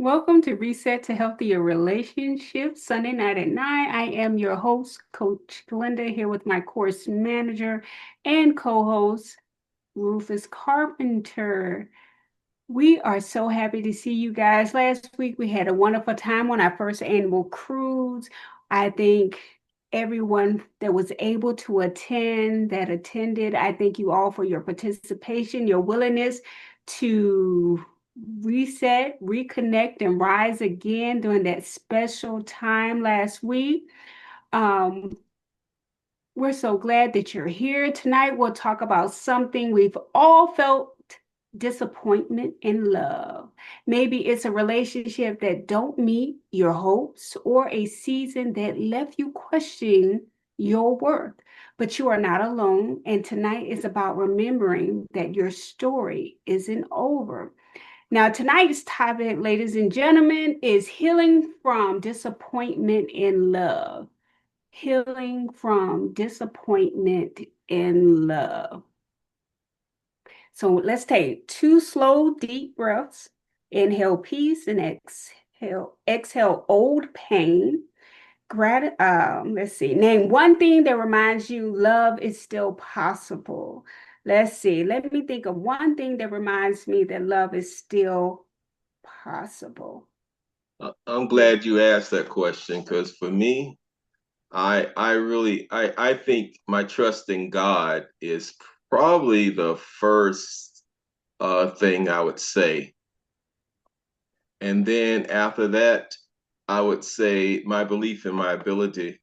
Welcome to Reset to Healthier Relationships, Sunday night at 9. I am your host, Coach Glenda, here with my course manager and co-host, Rufus Carpenter. We are so happy to see you guys. Last week, we had a wonderful time on our first annual cruise. I think everyone that was able to attended, I thank you all for your participation, your willingness to reset, reconnect, and rise again during that special time last week. Um, we're so glad that you're here. Tonight, we'll talk about something we've all felt disappointment in love. Maybe it's a relationship that don't meet your hopes or a season that left you questioning your worth. But you are not alone. And tonight is about remembering that your story isn't over. Now, tonight's topic, ladies and gentlemen, is healing from disappointment in love. Healing from disappointment in love. So let's take two slow, deep breaths. Inhale peace and exhale old pain. Let's see. Name one thing that reminds you love is still possible. Let's see. Let me think of one thing that reminds me that love is still possible. I'm glad you asked that question because for me, I think my trust in God is probably the first thing I would say. And then after that, I would say my belief in my ability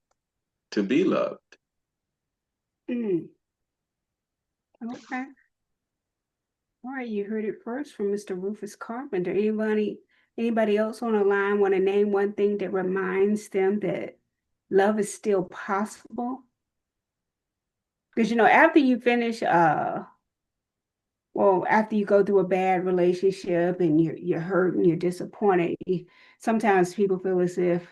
to be loved. Mm, okay. All right, you heard it first from Mr. Rufus Carpenter. Anybody else on the line want to name one thing that reminds them that love is still possible? Because after you finish after you go through a bad relationship and you're hurt and you're disappointed, sometimes people feel as if,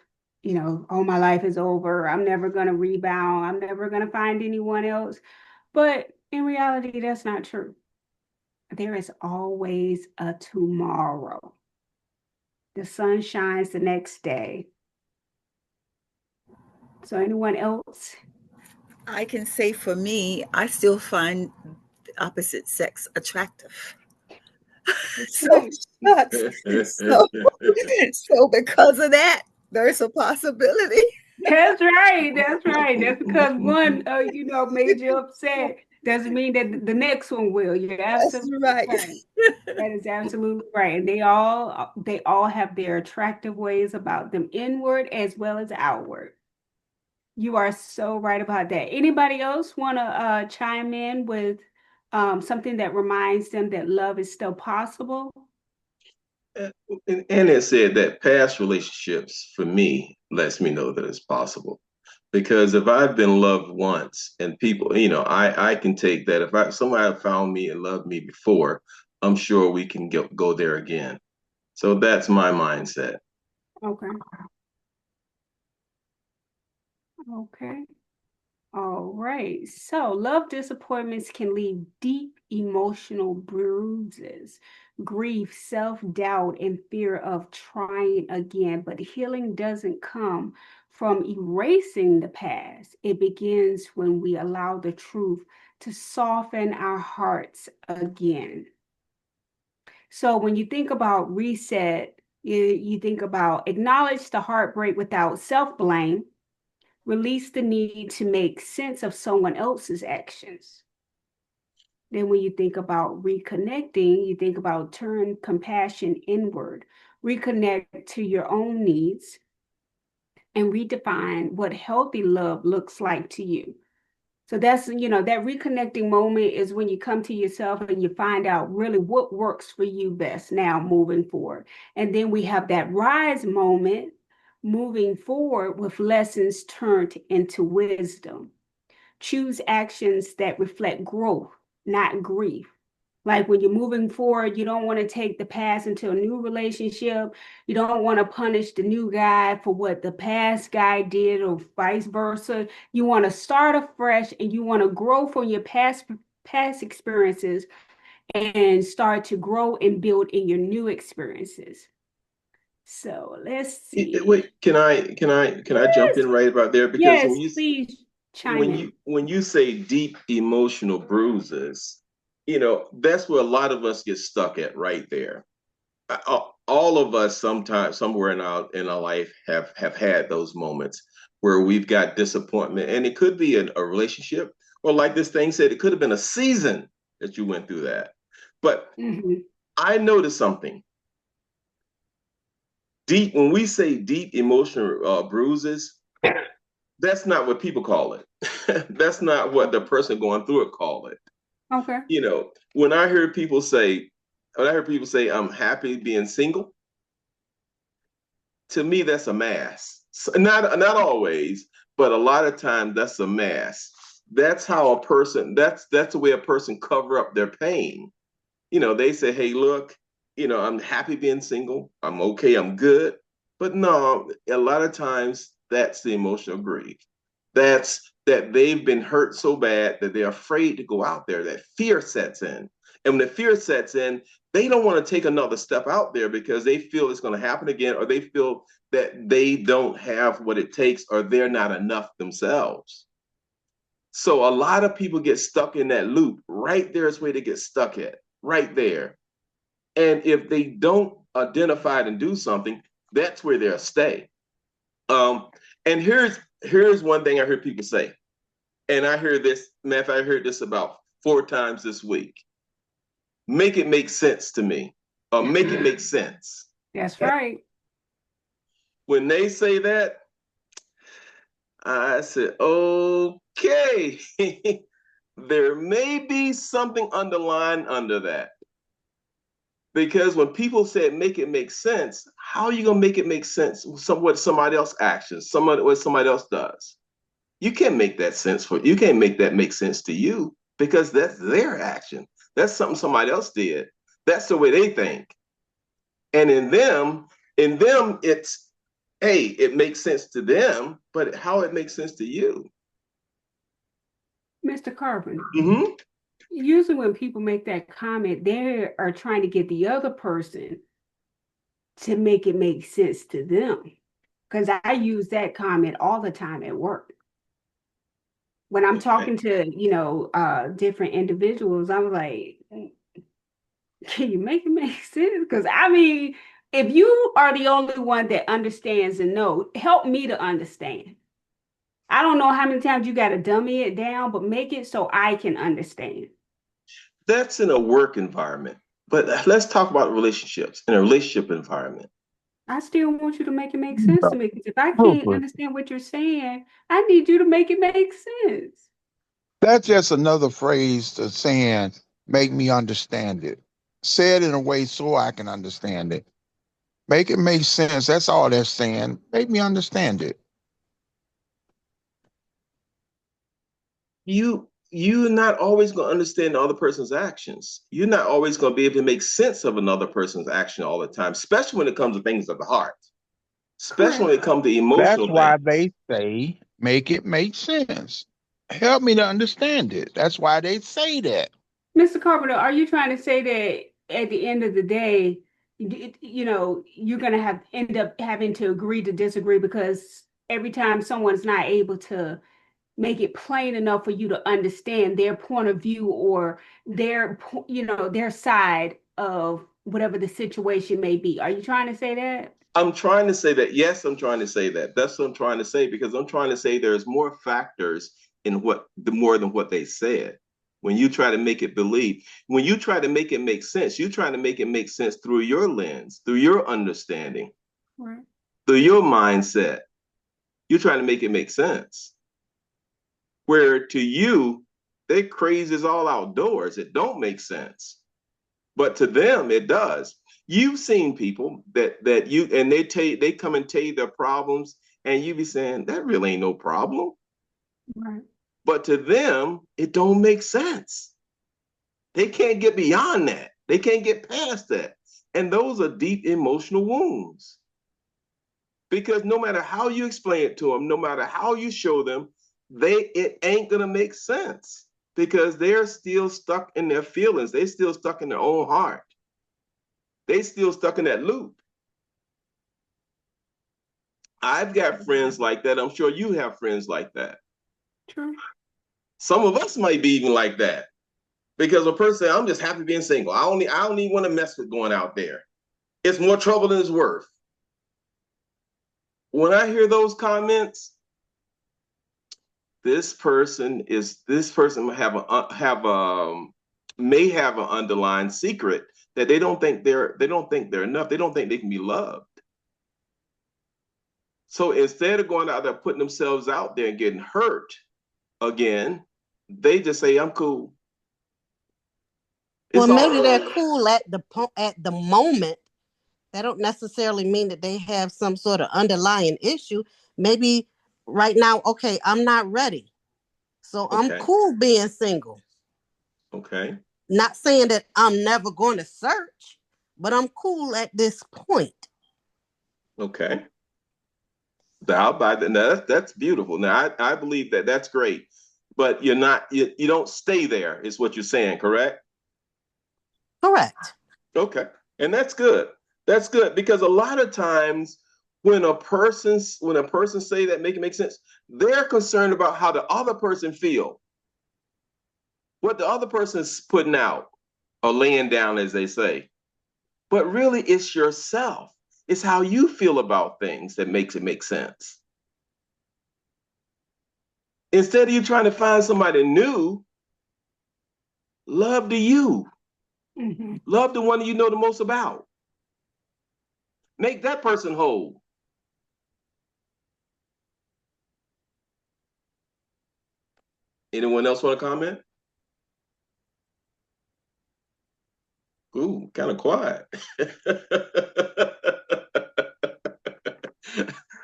oh, my life is over. I'm never gonna rebound. I'm never gonna find anyone else. But in reality, that's not true. There is always a tomorrow. The sun shines the next day. So anyone else? I can say for me, I still find the opposite sex attractive. So Okay. shucks. So so because of that, there's a possibility. That's right. That's right. That's because one, made you upset doesn't mean that the next one will. You're That's absolutely right. right. That is absolutely right. And they all have their attractive ways about them, inward as well as outward. You are so right about that. Anybody else want to chime in with something that reminds them that love is still possible? And it said that past relationships for me lets me know that it's possible. Because if I've been loved once and people, I can take that. If somebody found me and loved me before, I'm sure we can go there again. So that's my mindset. Okay. Okay. All right. So, love disappointments can leave deep emotional bruises, grief, self-doubt, and fear of trying again. But healing doesn't come from erasing the past. It begins when we allow the truth to soften our hearts again. So, when you think about reset, you think about acknowledge the heartbreak without self-blame. Release the need to make sense of someone else's actions. Then, when you think about reconnecting, you think about turn compassion inward, reconnect to your own needs, and redefine what healthy love looks like to you. So that's, that reconnecting moment is when you come to yourself and you find out really what works for you best now moving forward. And then we have that rise moment moving forward with lessons turned into wisdom. Choose actions that reflect growth, not grief. Like when you're moving forward, you don't want to take the past into a new relationship. You don't want to punish the new guy for what the past guy did or vice versa. You want to start afresh and you want to grow from your past experiences and start to grow and build in your new experiences. So let's see. Wait, can I jump Yes, in right about there? Because yes, please chime in. when you say deep emotional bruises, that's where a lot of us get stuck at right there. All of us sometimes somewhere in our life have had those moments where we've got disappointment, and it could be a relationship, or like this thing said, it could have been a season that you went through that. But Mhm. I noticed something deep when we say deep emotional bruises. That's not what people call it. That's not what the person going through it call it. Okay. When I hear people say, I'm happy being single, to me that's a mask. So not always, but a lot of times that's a mask. That's how a person. That's the way a person cover up their pain. They say, hey, look, I'm happy being single. I'm okay. I'm good. But no, a lot of times that's the emotional grief. That's that they've been hurt so bad that they're afraid to go out there. That fear sets in. And when the fear sets in, they don't want to take another step out there because they feel it's going to happen again, or they feel that they don't have what it takes, or they're not enough themselves. So a lot of people get stuck in that loop. Right there is where they get stuck at, right there. And if they don't identify it and do something, that's where they'll stay. And here's one thing I heard people say, and I heard this, matter of fact, I heard this about 4 times this week. Make it make sense to me, or make it make sense. That's right. When they say that, I said, okay, there may be something underlying under that. Because when people say make it make sense, how are you gonna make it make sense with what somebody else actions, what somebody else does? You can't make that sense for you. Can't make that make sense to you because that's their action. That's something somebody else did. That's the way they think. And in them, it's hey, it makes sense to them, but how it makes sense to you. Mr. Carpenter, Mm-hmm. usually when people make that comment, they are trying to get the other person to make it make sense to them. Because I use that comment all the time at work. When I'm Okay. talking to, different individuals, I'm like, can you make it make sense? Because I mean, if you are the only one that understands and know, help me to understand. I don't know how many times you got to dummy it down, but make it so I can understand. That's in a work environment. But let's talk about relationships in a relationship environment. I still want you to make it make sense to me. Because if I can't Rufus, understand what you're saying, I need you to make it make sense. that's just another phrase to saying, make me understand it. Say it in a way so I can understand it. Make it make sense. That's all that's saying. Make me understand it. You're not always going to understand the other person's actions. You're not always going to be able to make sense of another person's action all the time, especially when it comes to things of the heart, especially Correct. when it comes to That's emotional why things. they say, make it make sense. Help me to understand it. That's why they say that. Mr. Carpenter, are you trying to say that at the end of the day, you're going to end up having to agree to disagree because every time someone's not able to make it plain enough for you to understand their point of view or their side of whatever the situation may be. Are you trying to say that? I'm trying to say that. Yes, I'm trying to say that. That's what I'm trying to say because I'm trying to say there's more factors in more than what they said. When you try to make it believe, when you try to make it make sense, you're trying to make it make sense through your lens, through your understanding, Right. through your mindset. You're trying to make it make sense. Where to you, their craze is all outdoors. It don't make sense. But to them, it does. You've seen people that you and they come and tell you their problems, and you be saying, that really ain't no problem. Right. But to them, it don't make sense. They can't get beyond that. They can't get past that. And those are deep emotional wounds. Because no matter how you explain it to them, no matter how you show them, it ain't gonna make sense because they're still stuck in their feelings. They still stuck in their own heart. They still stuck in that loop. I've got friends like that. I'm sure you have friends like that. True. Some of us might be even like that. Because a person, I'm just happy being single. I don't even want to mess with going out there. It's more trouble than it's worth. When I hear those comments, this person may have an underlying secret that they don't think they're enough. They don't think they can be loved. So instead of going out there putting themselves out there and getting hurt again, they just say, "I'm cool." Well, maybe they're cool at the moment. That don't necessarily mean that they have some sort of underlying issue. Maybe right now, okay, I'm not ready. So I'm cool being single. Okay. Not saying that I'm never going to search, but I'm cool at this point. Okay. That's beautiful. Now, I believe that that's great, but you don't stay there, is what you're saying, correct? Correct. Okay. And that's good. That's good, because a lot of times when a person say that, make sense, they're concerned about how the other person feel, what the other person's putting out or laying down, as they say. But really, it's yourself. It's how you feel about things that makes it make sense. Instead of you trying to find somebody new, love to you. Mm-hmm. Love the one you know the most about. Make that person whole. Anyone else want to comment? Ooh, kind of quiet.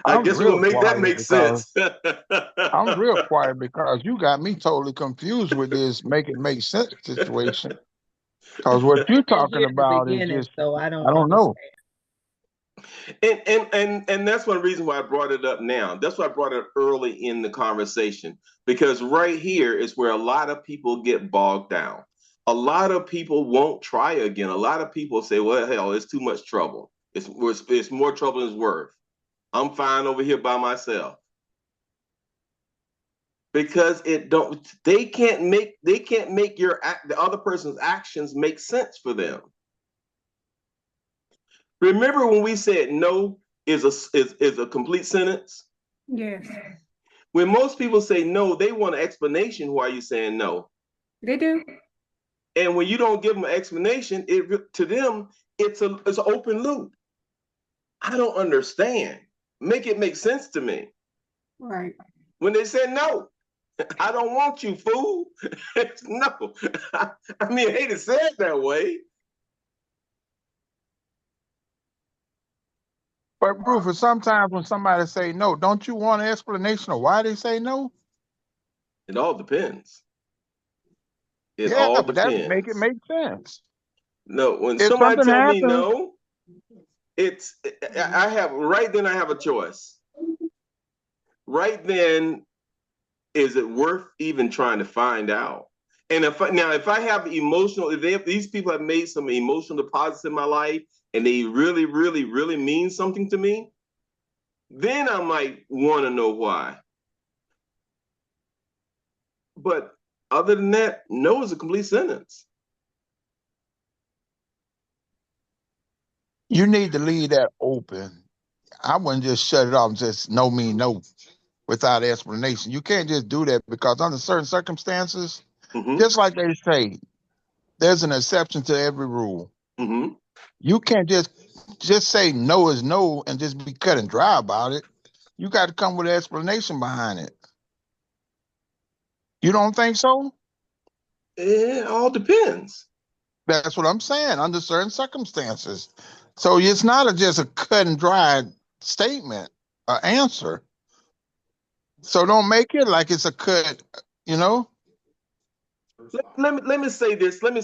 I guess we'll make that make sense. I'm real quiet because you got me totally confused with this make it make sense situation. Because what you're talking about is just, so I don't know. And that's one reason why I brought it up now. That's why I brought it early in the conversation, because right here is where a lot of people get bogged down. A lot of people won't try again. A lot of people say, well, hell, it's too much trouble. It's more trouble than it's worth. I'm fine over here by myself. Because they can't make the other person's actions make sense for them. Remember when we said no is a complete sentence? Yes. When most people say no, they want an explanation why you're saying no. They do. And when you don't give them an explanation, to them, it's an open loop. I don't understand. Make it make sense to me. Right. When they say no, I don't want you, fool. No. I mean, I hate to say it that way. But Rufus, sometimes when somebody say no, don't you want an explanation of why they say no? It all depends. It yeah, all but depends. That make it make sense. No, when somebody tell me no, I have a choice. Right then, is it worth even trying to find out? And if I have these people have made some emotional deposits in my life and they really, really, really mean something to me, then I might want to know why. But other than that, no is a complete sentence. You need to leave that open. I wouldn't just shut it off and just no mean no without explanation. You can't just do that, because under certain circumstances, just like they say, there's an exception to every rule. Mm-hmm. You can't just say no is no and just be cut and dry about it. You got to come with an explanation behind it. You don't think so? It all depends. That's what I'm saying, under certain circumstances. So it's not just a cut and dry statement, answer. So don't make it like it's a cut, Let me say this. Let me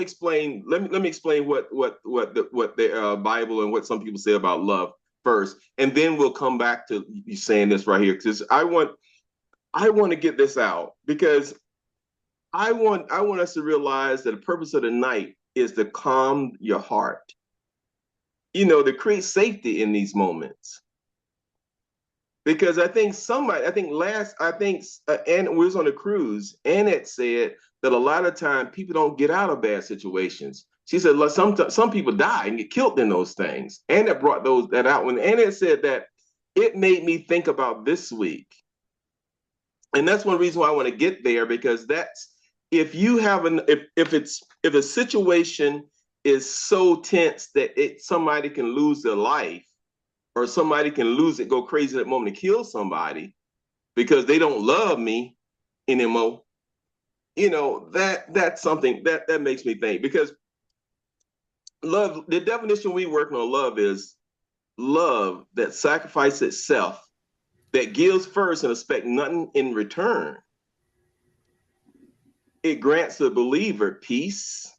explain. Let me explain what the Bible and what some people say about love first, and then we'll come back to you saying this right here, because I want to get this out, because I want us to realize that the purpose of the night is to calm your heart. To create safety in these moments. Because I think and we was on a cruise, and it said that a lot of time people don't get out of bad situations. She said some people die and get killed in those things, and it brought that out. And it said that it made me think about this week, and that's one reason why I want to get there, because that's if you have if a situation is so tense that somebody can lose their life, or somebody can lose it, go crazy at that moment, and kill somebody because they don't love me anymore. That's something that makes me think, because love, the definition we working on love is love that sacrifices itself, that gives first and expect nothing in return. It grants the believer peace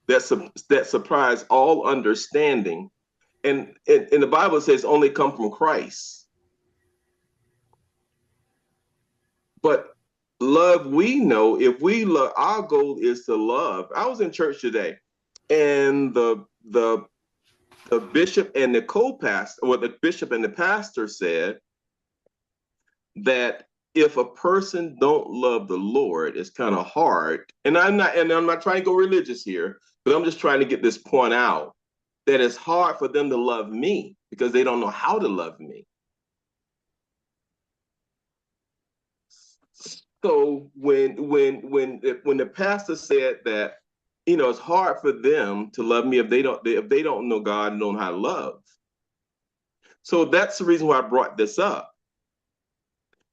that surpasses all understanding. And the Bible says only come from Christ. But love, we know, if we love, our goal is to love. I was in church today, and the bishop and the co-pastor, or the bishop and the pastor said that if a person don't love the Lord, it's kind of hard. And I'm not trying to go religious here, but I'm just trying to get this point out, that it's hard for them to love me because they don't know how to love me. So when the pastor said that, it's hard for them to love me if they don't know God and don't know how to love. So that's the reason why I brought this up.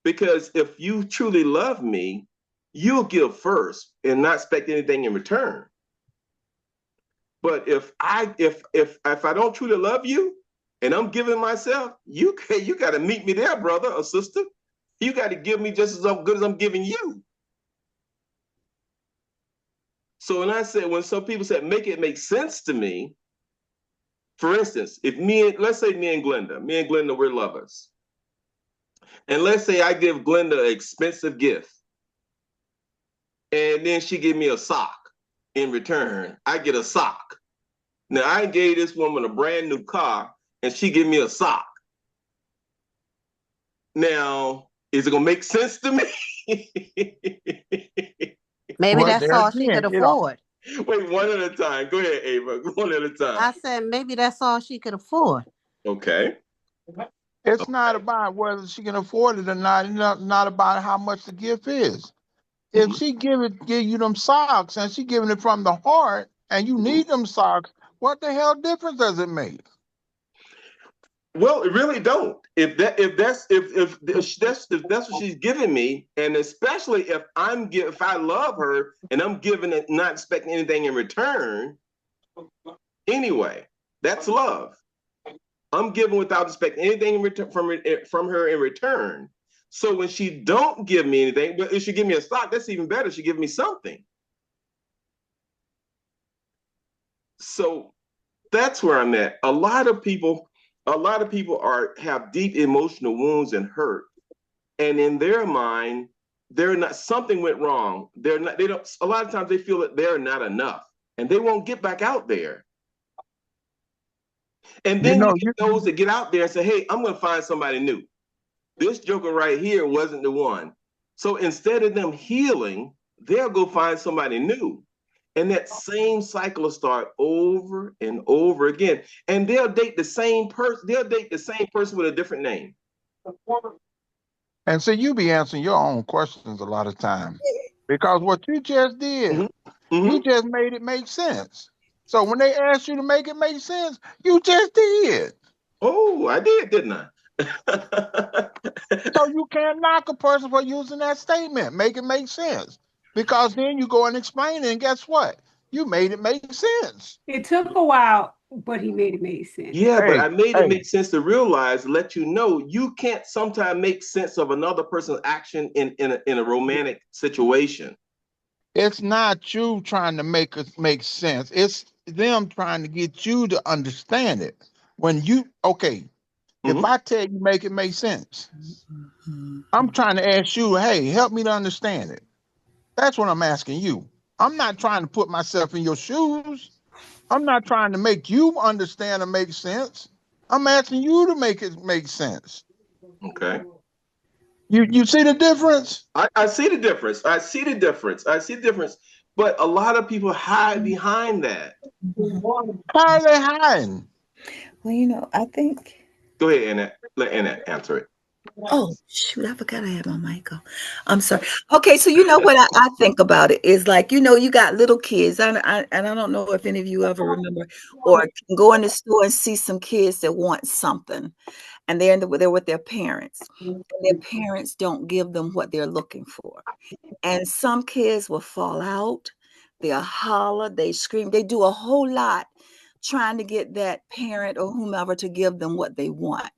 Because if you truly love me, you'll give first and not expect anything in return. But if I don't truly love you and I'm giving myself, you got to meet me there, brother or sister. You got to give me just as good as I'm giving you. So when some people said, make it make sense to me, for instance, let's say me and Glenda, we're lovers. And let's say I give Glenda an expensive gift, and then she give me a sock in return. I get a sock. Now, I gave this woman a brand new car, and she give me a sock. Now, is it going to make sense to me? Maybe that's all she could afford. Wait, one at a time. Go ahead, Ava. One at a time. I said maybe that's all she could afford. Okay. It's not about whether she can afford it or not. It's not about how much the gift is. If she give you them socks and she giving it from the heart and you need them socks, what the hell difference does it make? Well, it really don't. If that's what she's giving me, and especially if I love her and I'm giving it, not expecting anything in return. Anyway, that's love. I'm giving without expecting anything in return from her in return. So when she don't give me anything, but if she give me a sock, that's even better. She give me something. So that's where I'm at. A lot of people have deep emotional wounds and hurt, and in their mind, something went wrong. A lot of times they feel that they're not enough, and they won't get back out there. And then you get those that get out there and say, hey, I'm going to find somebody new. This joker right here wasn't the one. So instead of them healing, they'll go find somebody new. And that same cycle will start over and over again. And they'll date the same person. They'll date the same person with a different name. And so you be answering your own questions a lot of times. Because what you just did, you just made it make sense. So when they asked you to make it make sense, you just did. Oh, I did, didn't I? So you can't knock a person for using that statement. Make it make sense. Because then you go and explain it, and guess what? You made it make sense. It took a while, but he made it make sense. Yeah, but I made it make sense to realize, let you know, you can't sometimes make sense of another person's action in a romantic situation. It's not you trying to make it make sense. It's them trying to get you to understand it. If I tell you make it make sense, I'm trying to ask you, hey, help me to understand it. That's what I'm asking you. I'm not trying to put myself in your shoes. I'm not trying to make you understand or make sense. I'm asking you to make it make sense. Okay. You see the difference? I see the difference. I see the difference. I see the difference. But a lot of people hide behind that. How are they hiding? Well, I think. Go ahead, Annette. Let Annette answer it. Oh, shoot, I forgot I had my mic on. I'm sorry. Okay, so you know what I think about it is like, you got little kids. And I don't know if any of you ever remember or can go in the store and see some kids that want something and they're with their parents. And their parents don't give them what they're looking for. And some kids will fall out, they'll holler, they scream, they do a whole lot trying to get that parent or whomever to give them what they want.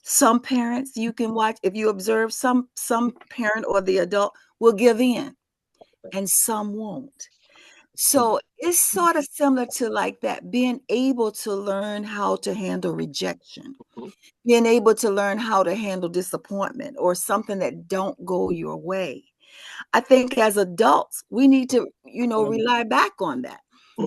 Some parents you can watch, if you observe, some parent or the adult will give in and some won't. So it's sort of similar to like that, being able to learn how to handle rejection, being able to learn how to handle disappointment or something that don't go your way. I think as adults, we need to, rely back on that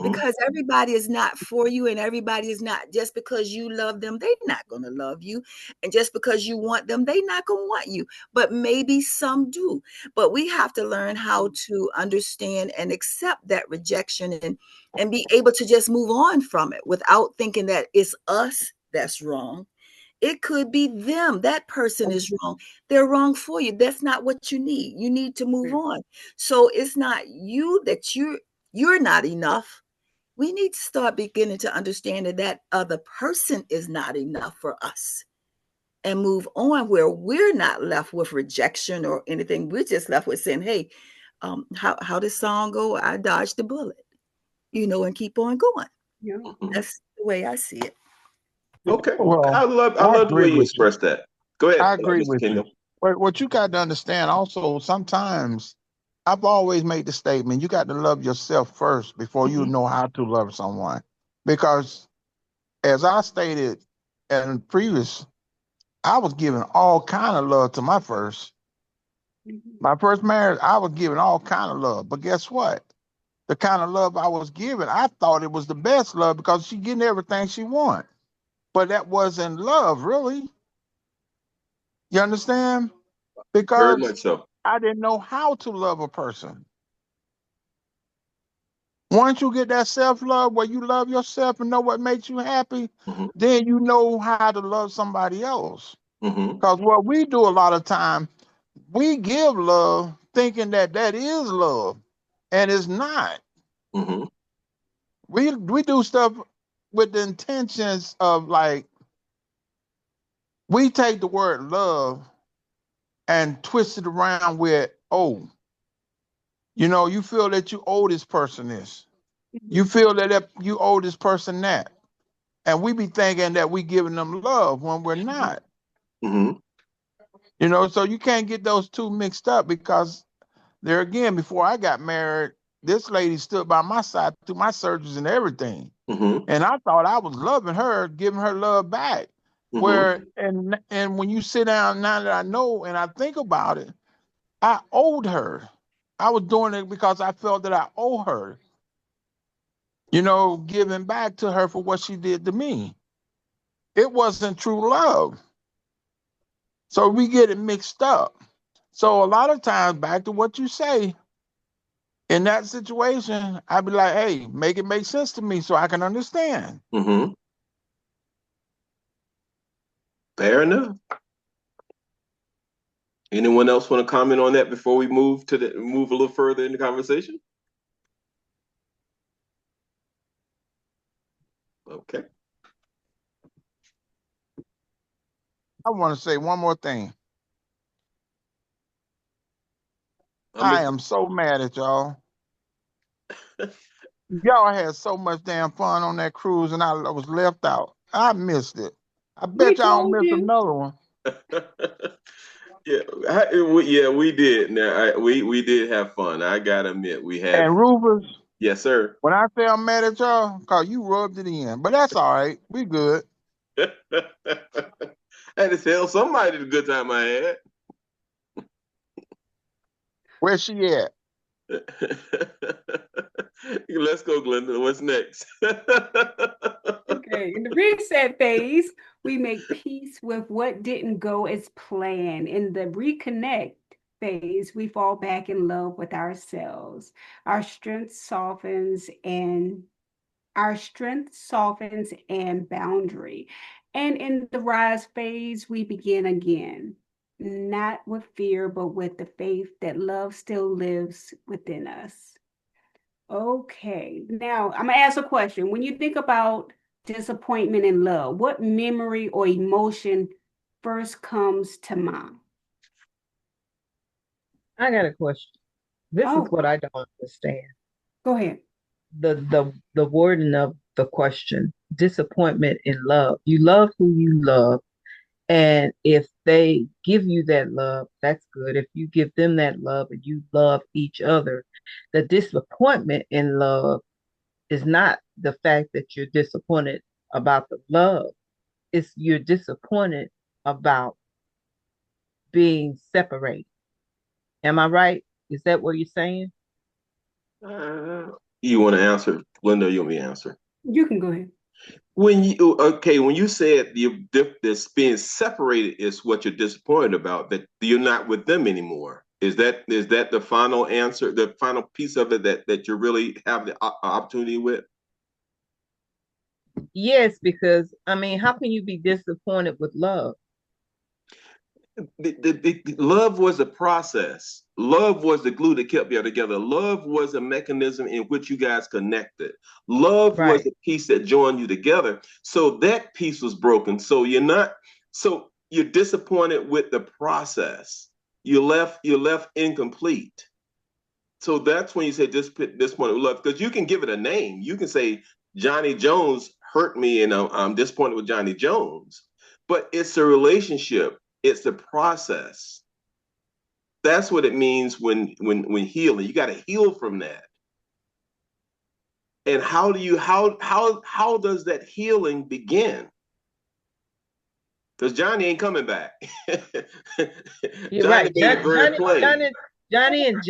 because everybody is not for you and everybody is not, just because you love them, they're not going to love you. And just because you want them, they're not going to want you. But maybe some do. But we have to learn how to understand and accept that rejection and be able to just move on from it without thinking that it's us that's wrong. It could be them. That person is wrong. They're wrong for you. That's not what you need. You need to move on. So it's not you that you're not enough. We need to start beginning to understand that other person is not enough for us and move on where we're not left with rejection or anything. We're just left with saying, hey, how this song go? I dodged the bullet, and keep on going. Yeah. That's the way I see it. Okay. Well, I love the way you express that. Go ahead, I agree Mr. with you. Kingdom. What you got to understand also, sometimes I've always made the statement, you got to love yourself first before you know how to love someone. Because as I stated in previous, I was giving all kind of love to my first marriage. I was giving all kind of love. But guess what? The kind of love I was giving, I thought it was the best love because she getting everything she want. But that wasn't love, really. You understand? Very Because much so. I didn't know how to love a person. Once you get that self-love where you love yourself and know what makes you happy, then you know how to love somebody else. Because what we do a lot of time, we give love thinking that is love, and it's not. We do stuff with the intentions of like, we take the word love and twist it around with, oh, you feel that you owe this person this. You feel that you owe this person that. And we be thinking that we giving them love when we're not. So you can't get those two mixed up because there again, before I got married, this lady stood by my side through my surgeries and everything. And I thought I was loving her, giving her love back. Where and when you sit down, now that I know and I think about it, I owed her. I was doing it because I felt that I owe her. Giving back to her for what she did to me. It wasn't true love. So we get it mixed up. So a lot of times, back to what you say, in that situation, I'd be like, hey, make it make sense to me so I can understand. Fair enough. Anyone else want to comment on that before we move a little further in the conversation? Okay. I want to say one more thing. I am so mad at y'all. Y'all had so much damn fun on that cruise and I was left out. I missed it. I bet y'all don't miss another one. Yeah, we did. Now, we did have fun. I gotta admit, we had. And Rufus. Yes, sir. When I say I'm mad at y'all, cause you rubbed it in, but that's all right. We good. I had to tell somebody the good time I had. Where's she at? Let's go, Glenda. What's next? Okay, in the reset phase, we make peace with what didn't go as planned. In the reconnect phase, we fall back in love with ourselves. Our strength softens and boundary. And in the rise phase, we begin again, not with fear, but with the faith that love still lives within us. Okay, now I'm gonna ask a question. When you think about disappointment in love, what memory or emotion first comes to mind? I got a question. This is Oh, what I don't understand. go ahead. The wording of the question, disappointment in love. You love who you love, and if they give you that love, that's good. If you give them that love and you love each other, the disappointment in love is not the fact that you're disappointed about the love. It's you're disappointed about being separated. Am I right? Is that what you're saying? You want to answer, Glenda? You want me to answer? You can go ahead. When you said this being separated is what you're disappointed about, that you're not with them anymore. Is that the final answer, the final piece of it that you really have the opportunity with? Yes, because I mean, how can you be disappointed with love? The love was a process. Love was the glue that kept you together. Love was a mechanism in which you guys connected. Love was Right. the piece that joined you together. So that piece was broken. So you're disappointed with the process. You're left incomplete. So that's when you say disappointed with love, because you can give it a name. You can say Johnny Jones hurt me and I'm disappointed with Johnny Jones. But it's a relationship. It's the process. That's what it means when healing. You got to heal from that. And how does that healing begin? Because Johnny ain't coming back. You're Johnny right. made it very plain. Johnny and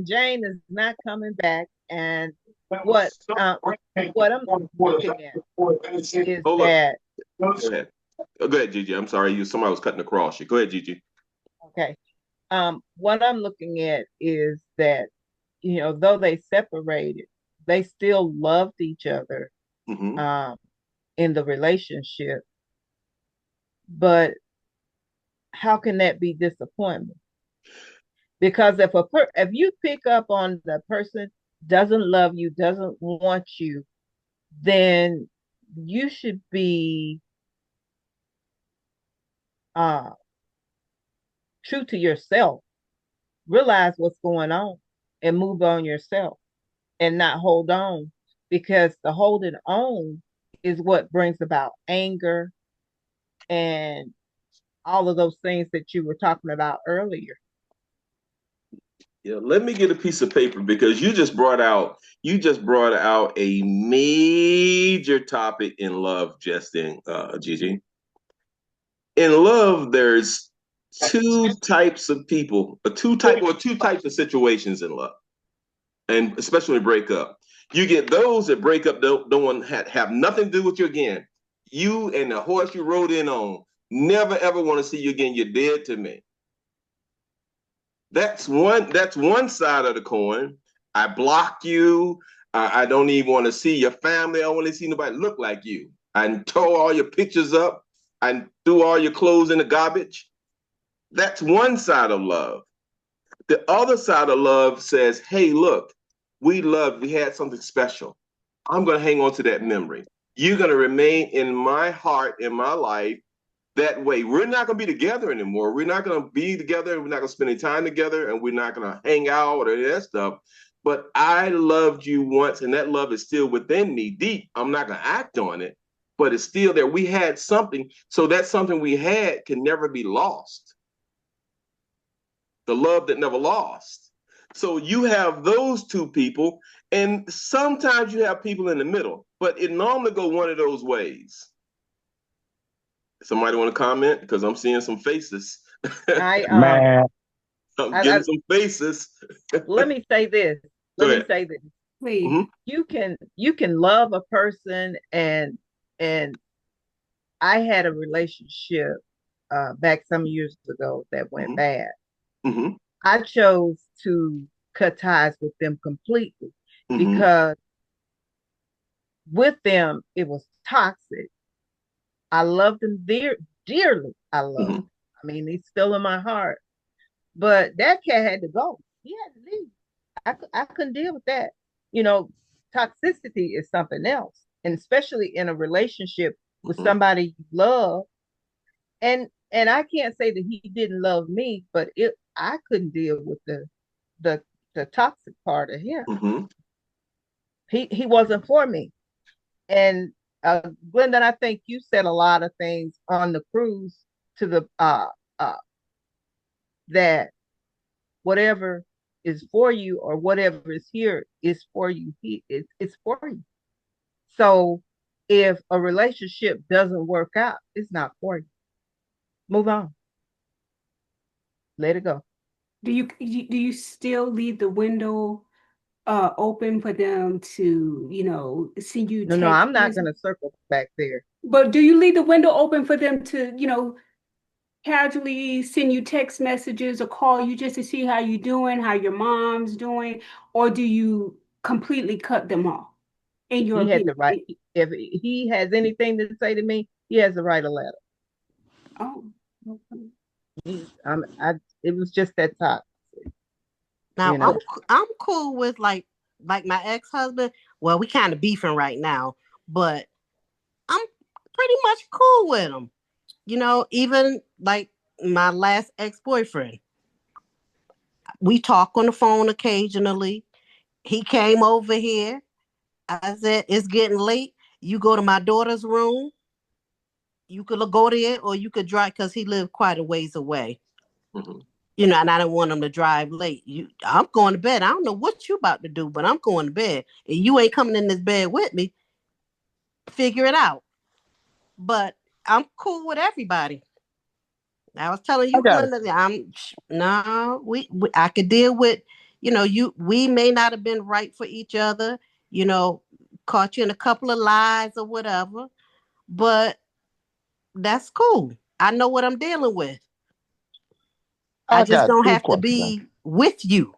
Jane is not coming back. And what I'm looking at is Hold that. Go ahead. Go ahead, Gigi. I'm sorry. Somebody was cutting across you. Go ahead, Gigi. Okay. What I'm looking at is that, though they separated, they still loved each other Mm-hmm. in the relationship. But how can that be disappointment? Because if you pick up on the person doesn't love you, doesn't want you, then you should be true to yourself. Realize what's going on and move on yourself and not hold on, because the holding on is what brings about anger and all of those things that you were talking about earlier. Yeah, let me get a piece of paper, because you just brought out a major topic in love, Justin, Gigi. In love, there's two types of people, two types of situations in love, and especially break up. You get those that break up, don't want have nothing to do with you again. You and the horse you rode in on, never ever want to see you again. You're dead to me. That's one side of the coin. I block you. I don't even want to see your family. I don't want to see nobody look like you. I tore all your pictures up. I threw all your clothes in the garbage. That's one side of love. The other side of love says, hey, look, we had something special. I'm going to hang on to that memory. You're going to remain in my heart, in my life, that way. We're not going to be together anymore. We're not going to be together. We're not going to spend any time together, and we're not going to hang out or any of that stuff. But I loved you once, and that love is still within me deep. I'm not going to act on it, but it's still there. We had something. So that something we had can never be lost. The love that never lost. So you have those two people, and sometimes you have people in the middle, but it normally go one of those ways. Somebody want to comment? Because I'm seeing some faces. Man, I'm getting some faces. Let me say this. Please. Mhm. You can love a person and I had a relationship back some years ago that went bad. I chose to cut ties with them completely because with them it was toxic. I loved them dearly. I love them. I mean, he's still in my heart. But that cat had to go. He had to leave. I couldn't deal with that. You know, toxicity is something else, and especially in a relationship with somebody you love. And I can't say that he didn't love me, but I couldn't deal with the the toxic part of him. He wasn't for me. And Glenda, I think you said a lot of things on the cruise to the that whatever is for you or whatever is here is for you. It's for you. So if a relationship doesn't work out, it's not for you. Move on. Let it go. Do you still leave the window open for them to, send you No, text I'm not messages? gonna circle back there. But do you leave the window open for them to, casually send you text messages or call you just to see how you're doing, how your mom's doing, or do you completely cut them off, in your He had the opinion? right. If he has anything to say to me, he has the right to let it. Oh, okay. It was just that toxic. Now I'm cool with like my ex-husband. Well, we kind of beefing right now, but I'm pretty much cool with him. Even like my last ex-boyfriend. We talk on the phone occasionally. He came over here. I said, it's getting late. You go to my daughter's room. You could go there or you could drive because he lived quite a ways away. And I didn't want him to drive late. I'm going to bed. I don't know what you about to do, but I'm going to bed. And you ain't coming in this bed with me. Figure it out. But I'm cool with everybody. I was telling you, Glenda, I could deal with, we may not have been right for each other, caught you in a couple of lies or whatever, but that's cool. I know what I'm dealing with. I just don't have to be with you.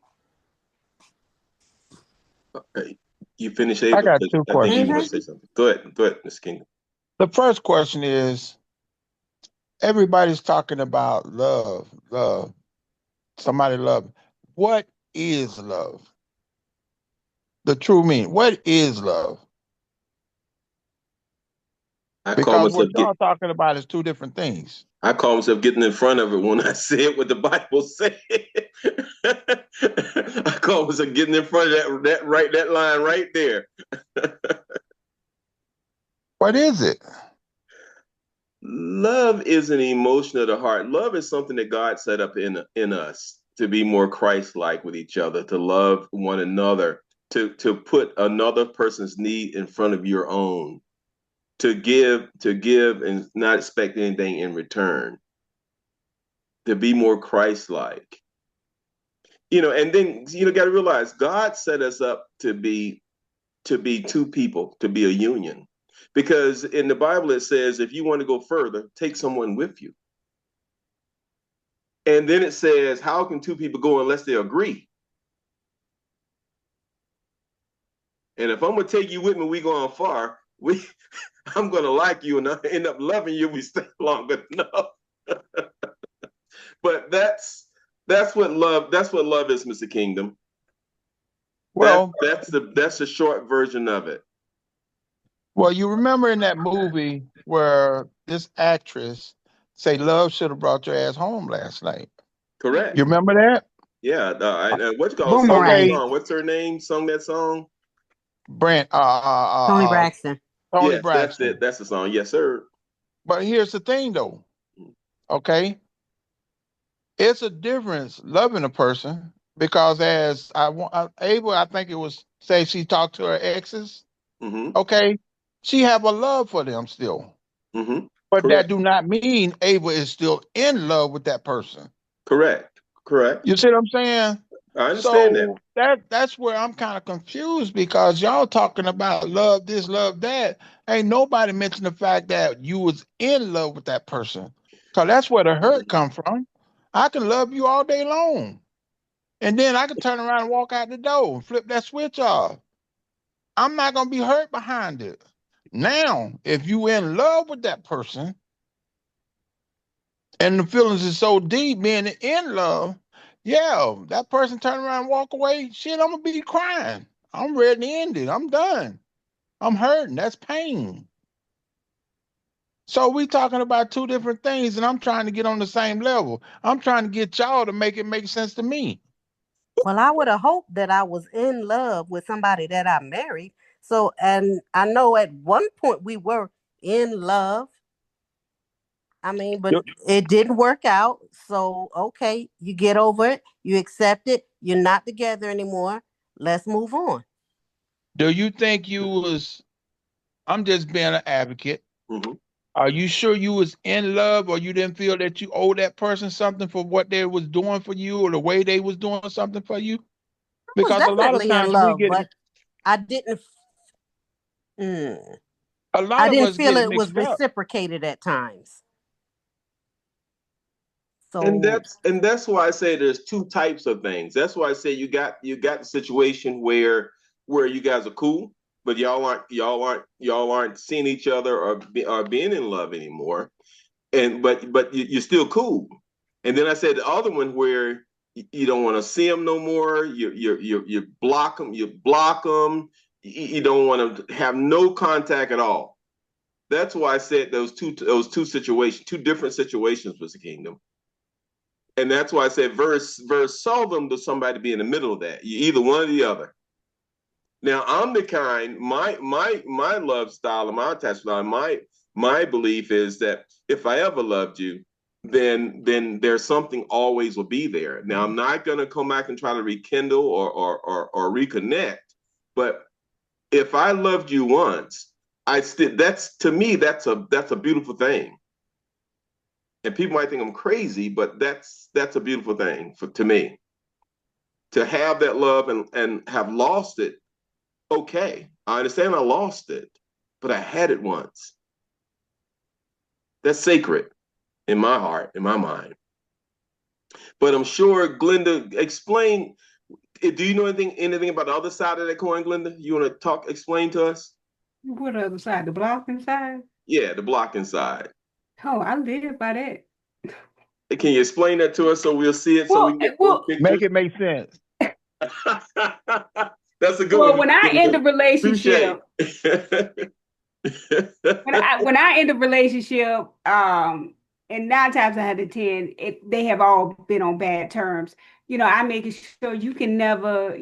Okay. You finish, Ava? I got two I think you questions. want to say something. Go ahead, Ms. Kingdom. The first question is, everybody's talking about love. Somebody love. What is love? The true meaning. What is love? Because what y'all talking about is two different things. I call myself getting in front of it when I say it what the Bible says. I call myself getting in front of that line right there. What is it? Love is an emotion of the heart. Love is something that God set up in us to be more Christ-like with each other, to love one another, to put another person's need in front of your own, to give and not expect anything in return, to be more Christ-like. And then got to realize God set us up to be two people, to be a union. Because in the Bible, it says, if you want to go further, take someone with you. And then it says, how can two people go unless they agree? And if I'm going to take you with me, we going far, I'm going to like you and I end up loving you if we stay long enough. But that's what love is, Mr. Kingdom. Well, that's the short version of it. Well, you remember in that movie where this actress say love should have brought your ass home last night. Correct. You remember that? Yeah. What you call song? What's her name? Sung that song? Tony Braxton. Tony Braxton. That's it. That's the song. Yes, sir. But here's the thing, though. Okay, it's a difference loving a person because as I think it was say she talked to her exes. Okay, she have a love for them still. But that do not mean Ava is still in love with that person. Correct. You see what I'm saying? I understand that. So that's where I'm kind of confused because y'all talking about love this, love that. Ain't nobody mentioned the fact that you was in love with that person. Cause that's where the hurt come from. I can love you all day long. And then I can turn around and walk out the door and flip that switch off. I'm not gonna be hurt behind it. Now, if you in love with that person and the feelings is so deep, being in love, yeah, that person turn around and walk away, shit, I'm gonna be crying. I'm ready to end it. I'm done. I'm hurting. That's pain. So we talking about two different things, and I'm trying to get on the same level. I'm trying to get y'all to make it make sense to me. Well, I would have hoped that I was in love with somebody that I married. So, and I know at one point we were in love. I mean, but Do it didn't work out. So, okay, you get over it, you accept it, you're not together anymore. Let's move on. do you think you was? I'm just being an advocate. Mhm. Are you sure you was in love, or you didn't feel that you owe that person something for what they was doing for you, or the way they was doing something for you? I was Because definitely in love, but I didn't. Mm, a lot I of didn't us feel get it was mixed up. reciprocated at times. And So, that's why I say there's two types of things. That's why I say you got the situation where you guys are cool, but y'all aren't seeing each other or being in love anymore. And but you're still cool. And then I said the other one where you don't want to see them no more. You block them. You block them. You don't want to have no contact at all. That's why I said those two situations, two different situations was the kingdom. And that's why I said verse seldom does somebody be in the middle of that. You either one or the other. Now I'm the kind, my love style and my attachment style, my belief is that if I ever loved you, then there's something always will be there. Now I'm not gonna come back and try to rekindle or reconnect, but if I loved you once, I still that's to me that's a beautiful thing. And people might think I'm crazy, but that's a beautiful thing to me. To have that love and have lost it, okay. I understand I lost it, but I had it once. That's sacred in my heart, in my mind. But I'm sure Glenda, explain. Do you know anything about the other side of that coin, Glenda? You want to explain to us? What other side? The blocking side? Yeah, the blocking side. Oh, I live by that. Can you explain that to us so we'll see it so we Well, can get full well, picture? Make it make sense. That's a good well. one. When I end the Touche. relationship, when I end a relationship, and 9 times out of 10, they have all been on bad terms. I make sure you can never,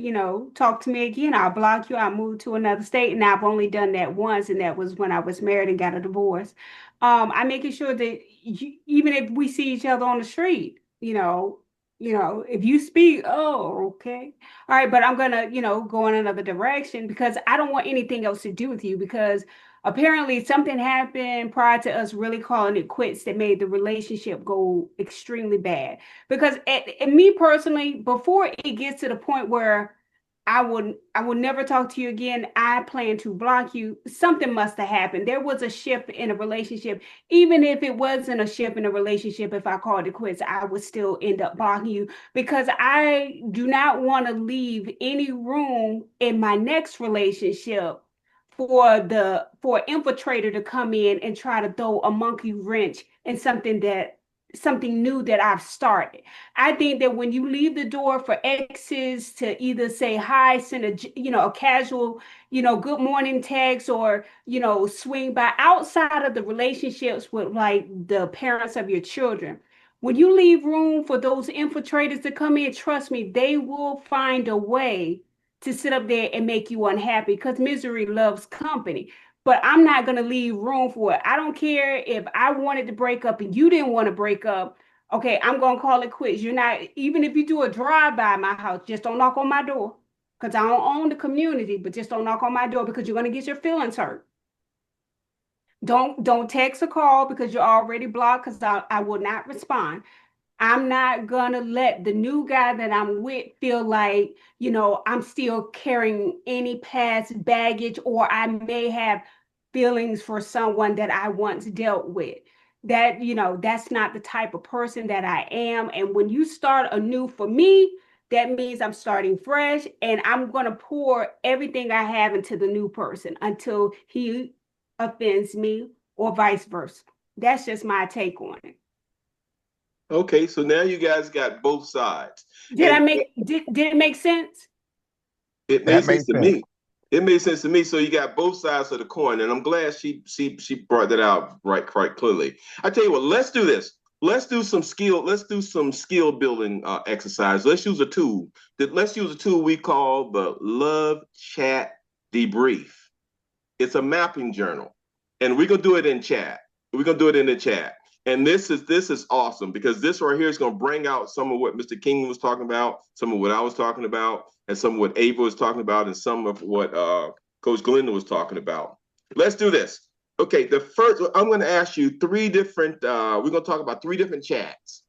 talk to me again. I'll block you. I'll move to another state, and I've only done that once, and that was when I was married and got a divorce. I'm making sure that even if we see each other on the street, if you speak, oh, okay, all right, but I'm gonna, go in another direction because I don't want anything else to do with you because apparently something happened prior to us really calling it quits that made the relationship go extremely bad. Because and me personally, before it gets to the point where I would never talk to you again, I plan to block you. Something must have happened. There was a shift in a relationship. Even if it wasn't a shift in a relationship, if I called it quits, I would still end up blocking you because I do not want to leave any room in my next relationship for infiltrator to come in and try to throw a monkey wrench in something new that I've started. I think that when you leave the door for exes to either say hi, send a casual, good morning text or, swing by outside of the relationships with like the parents of your children. When you leave room for those infiltrators to come in, trust me, they will find a way to sit up there and make you unhappy because misery loves company. But I'm not going to leave room for it. I don't care if I wanted to break up and you didn't want to break up. Okay, I'm going to call it quits. You're not, even if you do a drive by my house, just don't knock on my door because I don't own the community, but just don't knock on my door because you're going to get your feelings hurt. Don't text or call because you're already blocked because I will not respond. I'm not gonna let the new guy that I'm with feel like, I'm still carrying any past baggage, or I may have feelings for someone that I once dealt with. That's not the type of person that I am. And when you start anew for me, that means I'm starting fresh, and I'm gonna pour everything I have into the new person until he offends me or vice versa. That's just my take on it. Okay, so now you guys got both sides, Did I and make did it make sense? it made That sense makes to sense. me. It made sense to me. So you got both sides of the coin, and I'm glad she brought that out right quite clearly. I tell you what, let's do this. Let's do some skill. Let's do some skill building exercise. Let's use a tool. Let's use a tool we call the Love Chat Debrief. It's a mapping journal, and we're gonna do it in chat. We're gonna do it in the chat. And this is awesome because this right here is gonna bring out some of what Mr. King was talking about, some of what I was talking about, and some of what Ava was talking about, and some of what Coach Glenda was talking about. Let's do this. Okay, the first I'm gonna ask you three different. We're gonna talk about three different chats.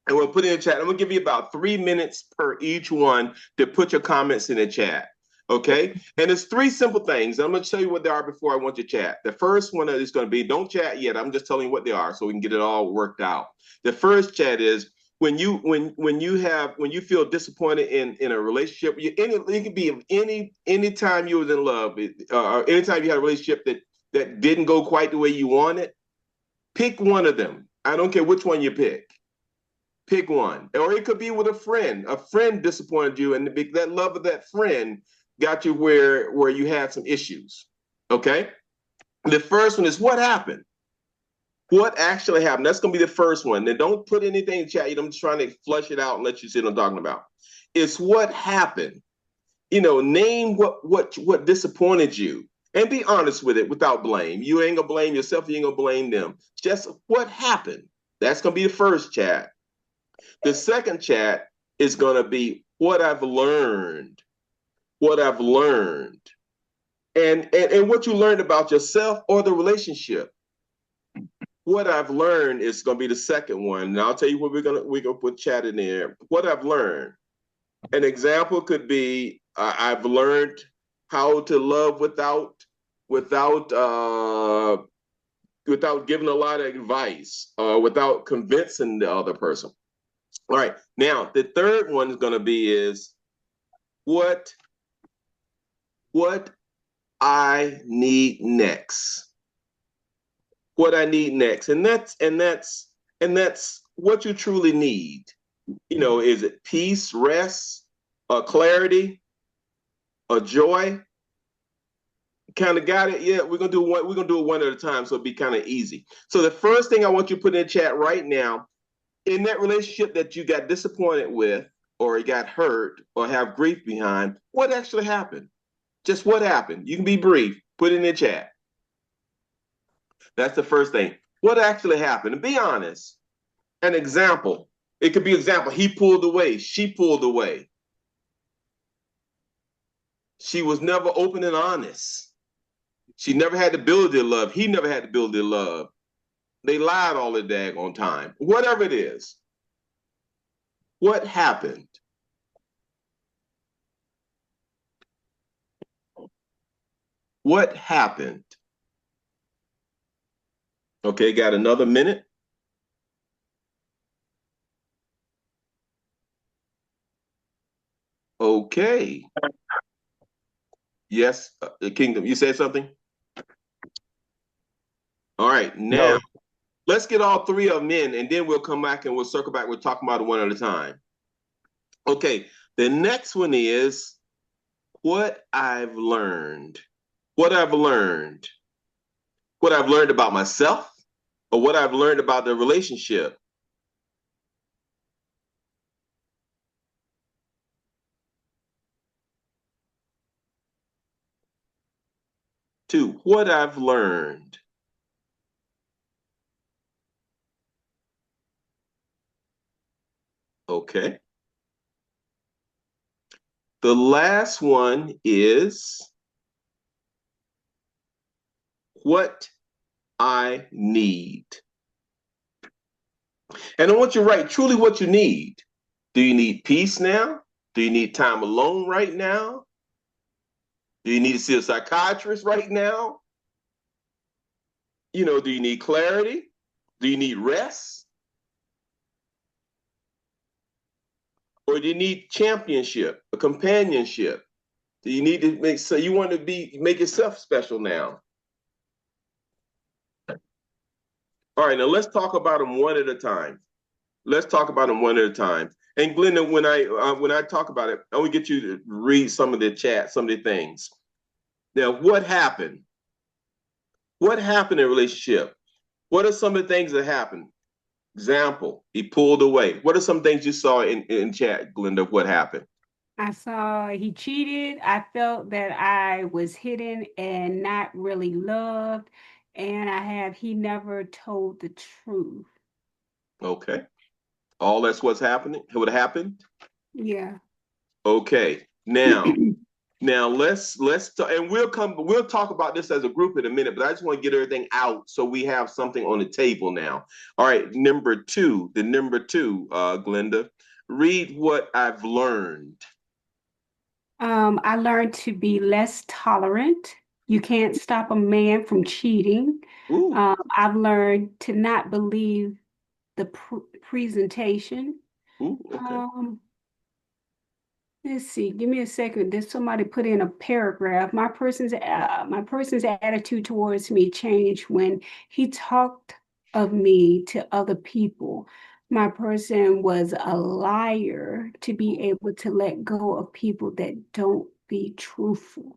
And we'll put it in the chat. I'm gonna give you about 3 minutes per each one to put your comments in the chat. Okay. And it's three simple things. I'm gonna tell you what they are before I want your chat. The first one is gonna be don't chat yet. I'm just telling you what they are so we can get it all worked out. The first chat is when you feel disappointed in a relationship, it can be any time you was in love, anytime you had a relationship that didn't go quite the way you wanted, pick one of them. I don't care which one you pick. Pick one. Or it could be with a friend. A friend disappointed you, and that love of that friend got you where you had some issues. Okay? The first one is what happened? What actually happened? That's gonna be the first one. Then don't put anything in chat. I'm just trying to flush it out and let you see what I'm talking about. It's what happened. Name what disappointed you. And be honest with it without blame. You ain't gonna blame yourself, you ain't gonna blame them. Just what happened. That's gonna be the first chat. The second chat is going to be what I've learned, what I've learned, and what you learned about yourself or the relationship. What I've learned is going to be the second one. And I'll tell you what we're gonna put chat in there. What I've learned. An example could be I've learned how to love without without giving a lot of advice, without convincing the other person. All right. Now, the third one is going to be is what I need next. What I need next. And that's what you truly need. Is it peace, rest, clarity, a joy? Kind of got it? Yeah, we're gonna do it one at a time, so it'll be kind of easy. So the first thing I want you to put in the chat right now, in that relationship that you got disappointed with, or you got hurt, or have grief behind, what actually happened? Just what happened? You can be brief. Put it in the chat. That's the first thing. What actually happened? And be honest. An example. It could be example. He pulled away. She pulled away. She was never open and honest. She never had the ability to love. He never had the ability to love. They lied all the daggone time. Whatever it is. What happened? What happened? Okay, got another minute. Okay. Yes, Kingdom, you said something? All right, now No, let's get all three of them in, and then we'll come back and we'll circle back. We'll talk about it one at a time. Okay, the next one is what I've learned. What I've learned. What I've learned about myself, or what I've learned about the relationship. Two, what I've learned. Okay. The last one is what I need. And I want you to write truly what you need. Do you need peace now? Do you need time alone right now? Do you need to see a psychiatrist right now? Do you need clarity? Do you need rest? Or do you need championship, a companionship? Do you need to make so you want to make yourself special now? All right, now let's talk about them one at a time. Let's talk about them one at a time. And Glenda, when I talk about it, I want to get you to read some of the chat, some of the things. Now, what happened? What happened in a relationship? What are some of the things that happened? Example, he pulled away. What are some things you saw in chat, Glenda? What happened? I saw he cheated. I felt that I was hidden and not really loved. And he never told the truth. Okay. All that's what's happening. What happened? Yeah. Okay. Now let's talk, and we'll talk about this as a group in a minute, but I just want to get everything out so we have something on the table now. All right, number two, Glenda, read what I've learned. I learned to be less tolerant. You can't stop a man from cheating. I've learned to not believe the presentation. Okay. Let's see. Give me a second. There's somebody put in a paragraph. My person's attitude towards me changed when he talked of me to other people. My person was a liar to be able to let go of people that don't be truthful.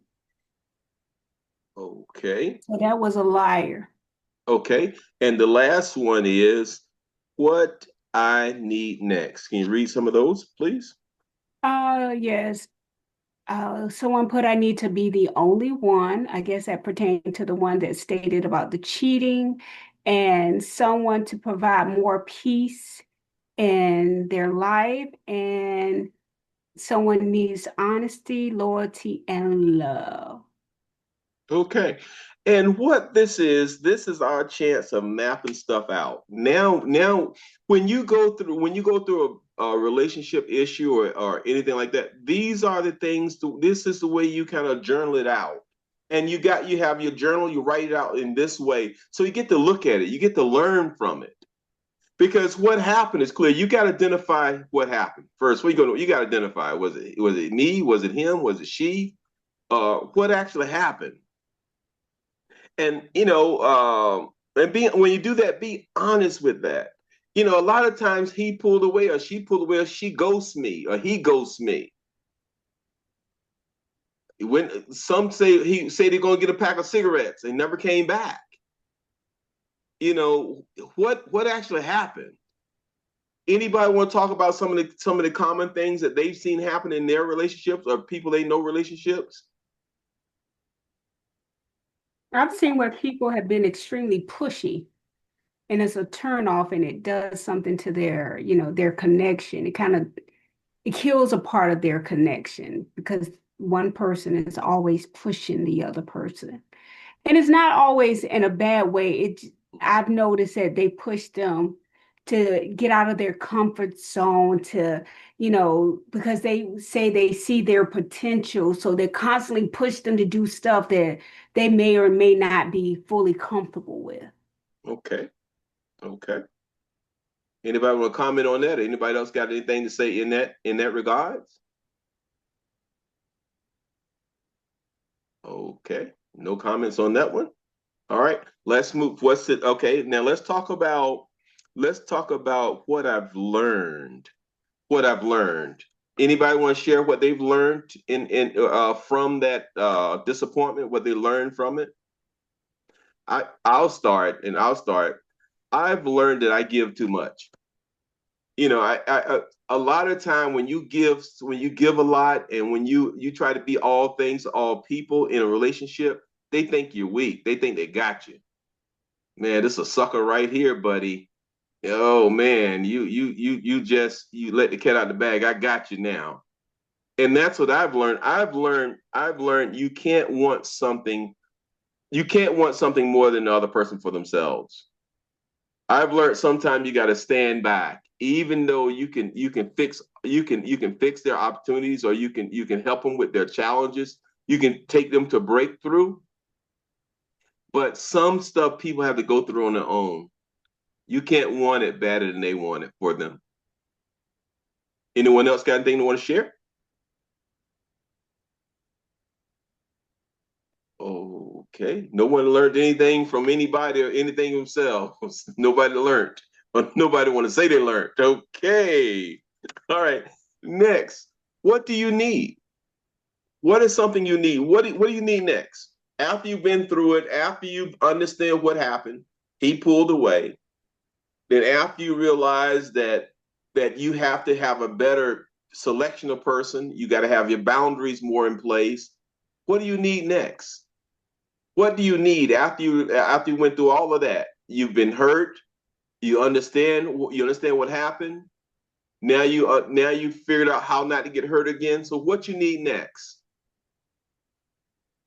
Okay. So that was a liar. Okay. And the last one is what I need next. Can you read some of those, please? Yes. Someone put, I need to be the only one. I guess that pertained to the one that stated about the cheating, and someone to provide more peace in their life, and someone needs honesty, loyalty, and love. Okay. And what this is our chance of mapping stuff out. Now, when you go through a relationship issue or anything like that, these are the things. This is the way you kind of journal it out. And you have your journal, you write it out in this way, so you get to look at it, you get to learn from it. Because what happened is clear. You got to identify what happened first. You got to identify. Was it me? Was it him? Was it she? What actually happened? And when you do that, be honest with that. A lot of times he pulled away or she pulled away or she ghosts me or he ghosts me. When some say they're gonna get a pack of cigarettes and never came back. What actually happened? Anybody want to talk about some of the common things that they've seen happen in their relationships or people they know relationships? I've seen where people have been extremely pushy, and it's a turnoff, and it does something to their connection. It kills a part of their connection because one person is always pushing the other person. And it's not always in a bad way. I've noticed that they push them to get out of their comfort zone because they say they see their potential. So they constantly push them to do stuff that they may or may not be fully comfortable with. Okay. Okay. Anybody want to comment on that? Anybody else got anything to say in that regards? Okay. No comments on that one. All right. Let's move. Okay. Now let's talk about what I've learned. What I've learned. Anybody want to share what they've learned from that disappointment? What they learned from it? I'll start. I've learned that I give too much. I a lot of time when you give a lot and when you try to be all things to all people in a relationship, they think you're weak. They think they got you. Man, this is a sucker right here, buddy. Oh man, you let the cat out of the bag. I got you now. And that's what I've learned. I've learned you can't want something more than the other person for themselves. I've learned sometimes you got to stand back, even though you can fix their opportunities, or you can help them with their challenges. You can take them to breakthrough, but some stuff people have to go through on their own. You can't want it better than they want it for them. Anyone else got anything they want to share? Okay. No one learned anything from anybody or anything themselves. Nobody learned. But nobody want to say they learned. Okay. All right. Next. What do you need? What is something you need? What do you need next? After you've been through it, after you understand what happened, he pulled away. Then after you realize that you have to have a better selection of person, you got to have your boundaries more in place. What do you need next? What do you need after you went through all of that? You've been hurt. You understand what happened. Now you figured out how not to get hurt again. So what you need next?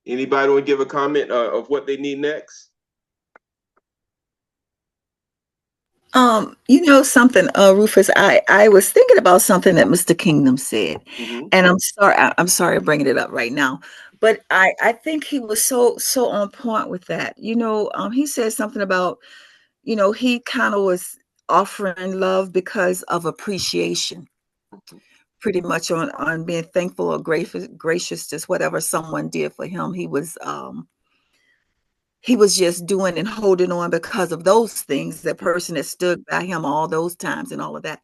Anybody want to give a comment of what they need next? You know something, Rufus, I was thinking about something that Mr. Kingdom said, Mm-hmm. and I'm sorry I'm bringing it up right now, but I think he was so on point with that. He said something about, he kind of was offering love because of appreciation, pretty much on being thankful or gracious to whatever someone did for him. He was just doing and holding on because of those things, the person that stood by him all those times and all of that.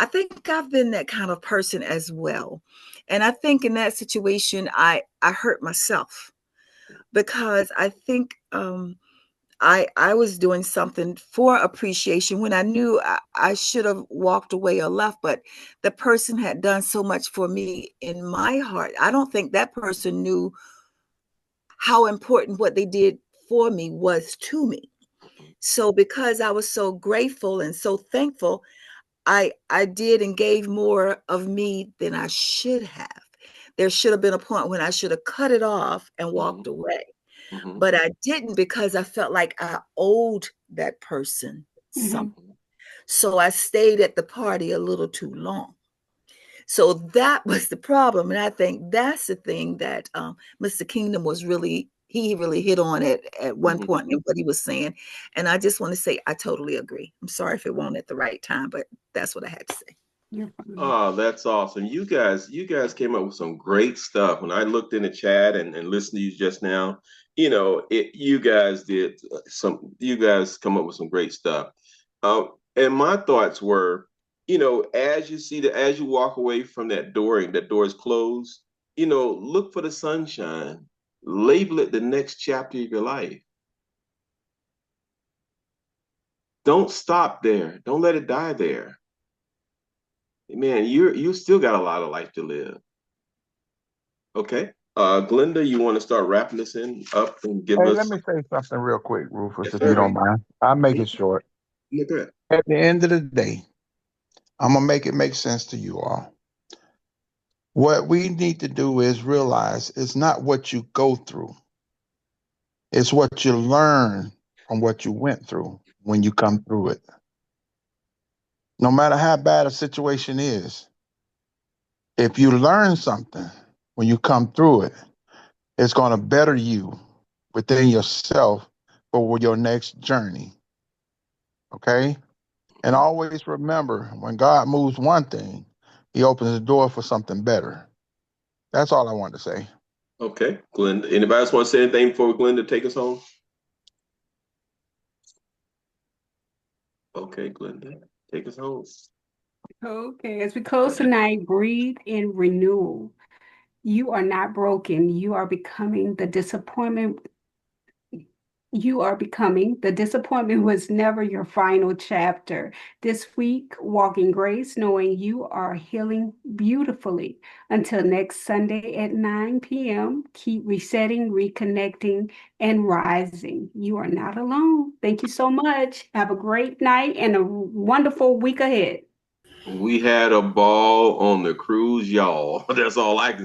I think I've been that kind of person as well. And I think in that situation, I hurt myself because I think I was doing something for appreciation when I knew I should have walked away or left, but the person had done so much for me in my heart. I don't think that person knew how important what they did for me was to me. So because I was so grateful and so thankful, I did and gave more of me than I should have. There should have been a point when I should have cut it off and walked away. Mm-hmm. But I didn't because I felt like I owed that person something. So I stayed at the party a little too long. So that was the problem. And I think that's the thing that Mr. Kingdom he really hit on it at one point in what he was saying. And I just want to say, I totally agree. I'm sorry if it wasn't at the right time, but that's what I had to say. Oh, that's awesome. You guys came up with some great stuff. When I looked in the chat and listened to you just now, you guys come up with some great stuff. And my thoughts were, as you walk away from that door and that door is closed, look for the sunshine. Label it the next chapter of your life. Don't stop there. Don't let it die there. Man, you still got a lot of life to live. Okay. Glenda, you want to start wrapping this up and give Hey, us? let me say something real quick, Rufus, Yes, if you sir. don't mind. I'll make it short. Okay. At the end of the day, I'm gonna make it make sense to you all. What we need to do is realize it's not what you go through, it's what you learn from what you went through when you come through it. No matter how bad a situation is, if you learn something when you come through it, it's going to better you within yourself for your next journey. Okay? And always remember, when God moves one thing, he opens the door for something better. That's all I wanted to say. Okay, Glenda. Anybody else want to say anything before Glenda take us home? Okay, Glenda, take us home. Okay, as we close tonight, breathe in renewal. You are not broken. You are becoming the disappointment. The disappointment was never your final chapter. This week, walk in grace, knowing you are healing beautifully. Until next Sunday at 9 p.m., keep resetting, reconnecting, and rising. You are not alone. Thank you so much. Have a great night and a wonderful week ahead. We had a ball on the cruise, y'all. That's all I can